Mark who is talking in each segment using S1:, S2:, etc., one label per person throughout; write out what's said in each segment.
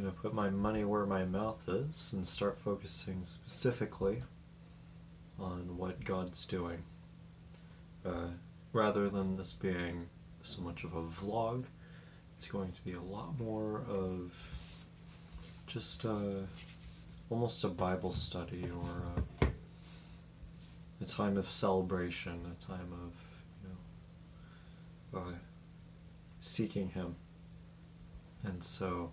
S1: going to put my money where my mouth is and start focusing specifically on what God's doing. Rather than this being so much of a vlog, it's going to be a lot more of just almost a Bible study, or a time of celebration, a time of seeking Him. And so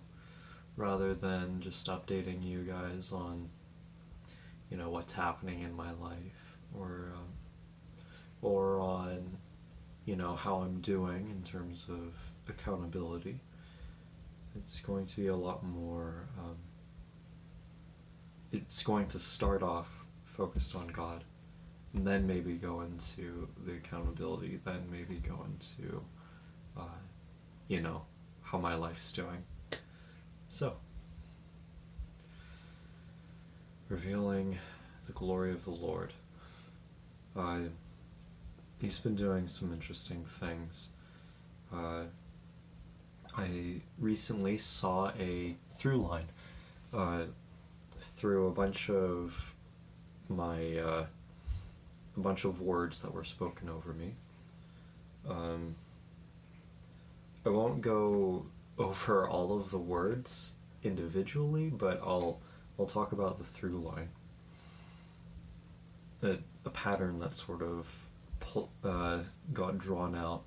S1: rather than just updating you guys on what's happening in my life, or on how I'm doing in terms of accountability, it's going to be a lot more it's going to start off focused on God, and then maybe go into the accountability, then maybe go into how my life's doing. So, revealing the glory of the Lord. He's been doing some interesting things. I recently saw a through line through a bunch of words that were spoken over me. I won't go over all of the words individually, but I'll talk about the through line. A pattern that sort of got drawn out.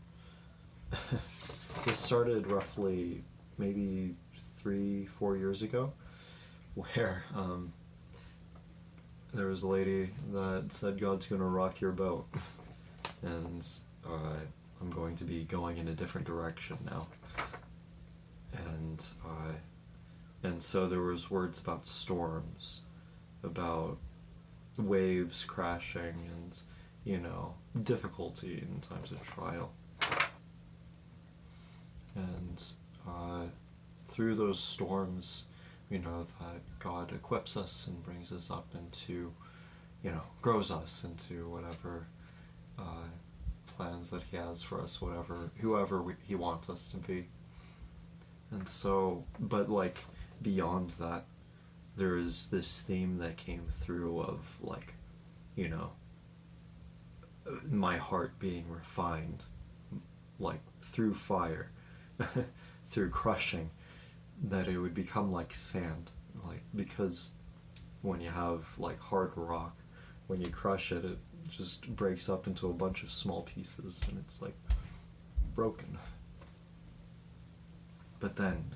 S1: This started roughly maybe 3-4 years ago, where there was a lady that said God's going to rock your boat, and I'm going to be going in a different direction now. And so there was words about storms, about waves crashing, and difficulty in times of trial. And through those storms, we know that God equips us and brings us up into, grows us into whatever plans that He has for us, whoever He wants us to be. And so, but beyond that, there is this theme that came through of my heart being refined, through fire, through crushing, that it would become like sand, because when you have hard rock, when you crush it, it just breaks up into a bunch of small pieces, and it's broken. But then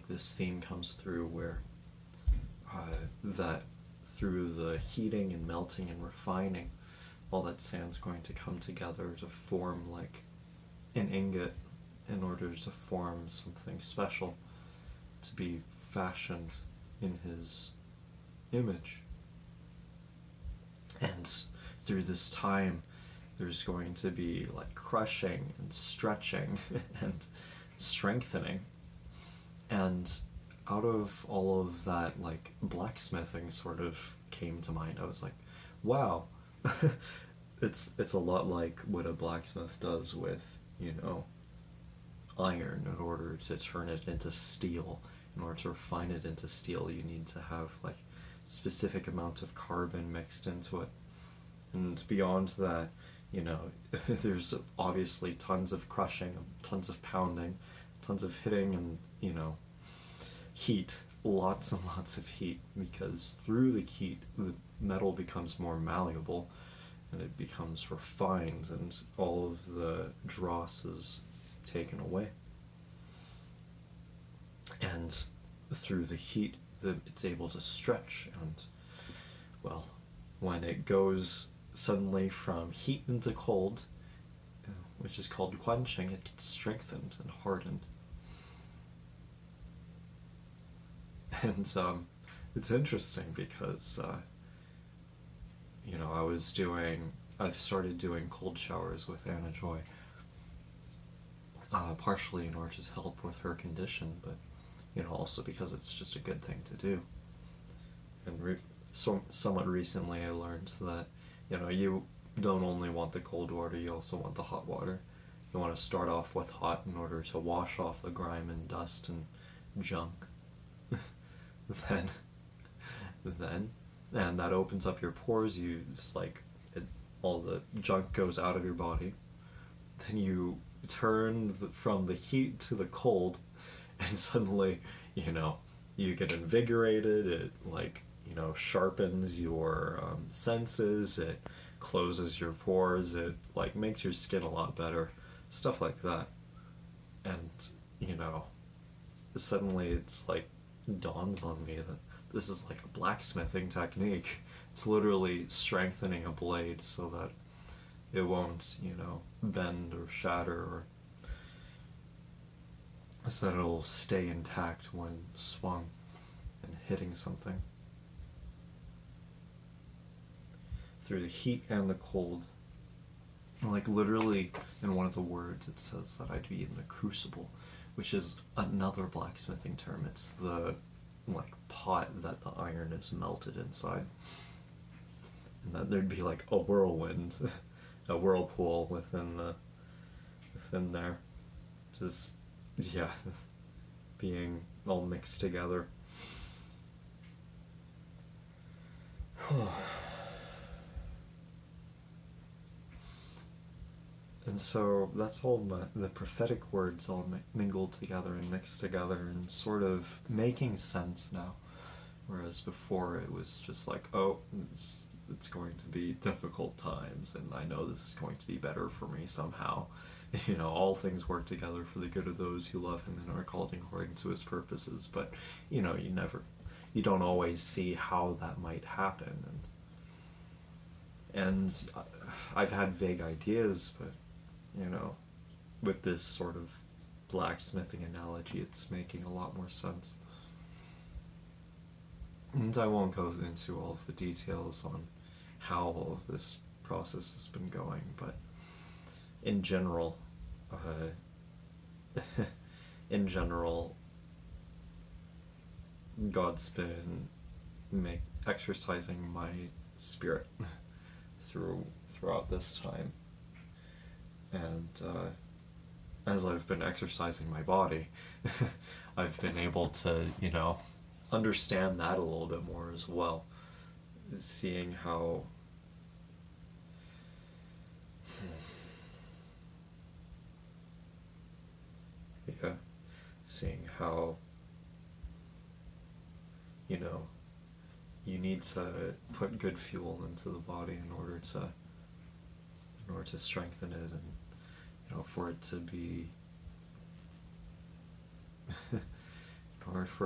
S1: this theme comes through where that through the heating and melting and refining, all that sand's going to come together to form an ingot, in order to form something special, to be fashioned in His image. And through this time, there's going to be crushing and stretching and strengthening. And out of all of that, blacksmithing sort of came to mind. I was like, wow, it's a lot like what a blacksmith does with, iron. In order to turn it into steel, in order to refine it into steel, you need to have specific amount of carbon mixed into it. And beyond that, there's obviously tons of crushing, tons of pounding, tons of hitting, and heat, lots and lots of heat, because through the heat the metal becomes more malleable and it becomes refined, and all of the dross is taken away. And through the heat, it's able to stretch, and when it goes suddenly from heat into cold, which is called quenching, it gets strengthened and hardened. And it's interesting because I've started doing cold showers with Anna Joy, partially in order to help with her condition, but also because it's just a good thing to do. And somewhat recently I learned that you don't only want the cold water, you also want the hot water. You want to start off with hot in order to wash off the grime and dust and junk, then then and that opens up your pores. You it's like all the junk goes out of your body. Then you turn from the heat to the cold, and suddenly, you know, you get invigorated. It, like, you know, sharpens your senses. It closes your pores. It, like, makes your skin a lot better. Stuff like that. And, you know, suddenly it's like dawns on me that this is like a blacksmithing technique. It's literally strengthening a blade so that it won't, you know, bend or shatter, or so that it'll stay intact when swung and hitting something. Through the heat and the cold. Like, literally, in one of the words, it says that I'd be in the crucible, which is another blacksmithing term. It's the, like, pot that the iron is melted inside. And that there'd be, like, a whirlwind, a whirlpool within there. Just, yeah, being all mixed together. And so that's all the prophetic words all mingled together and mixed together and sort of making sense now. Whereas before it was just like, oh, it's going to be difficult times, and I know this is going to be better for me somehow. You know, all things work together for the good of those who love him and are called according to his purposes. But, you know, you don't always see how that might happen. And I've had vague ideas, but, you know, with this sort of blacksmithing analogy, it's making a lot more sense. And I won't go into all of the details on how all of this process has been going, but in general, God's been exercising my spirit throughout this time, and as I've been exercising my body, I've been able to, you know, understand that a little bit more as well, seeing how seeing how, you know, you need to put good fuel into the body in order to strengthen it, and, you know, for it to be in order for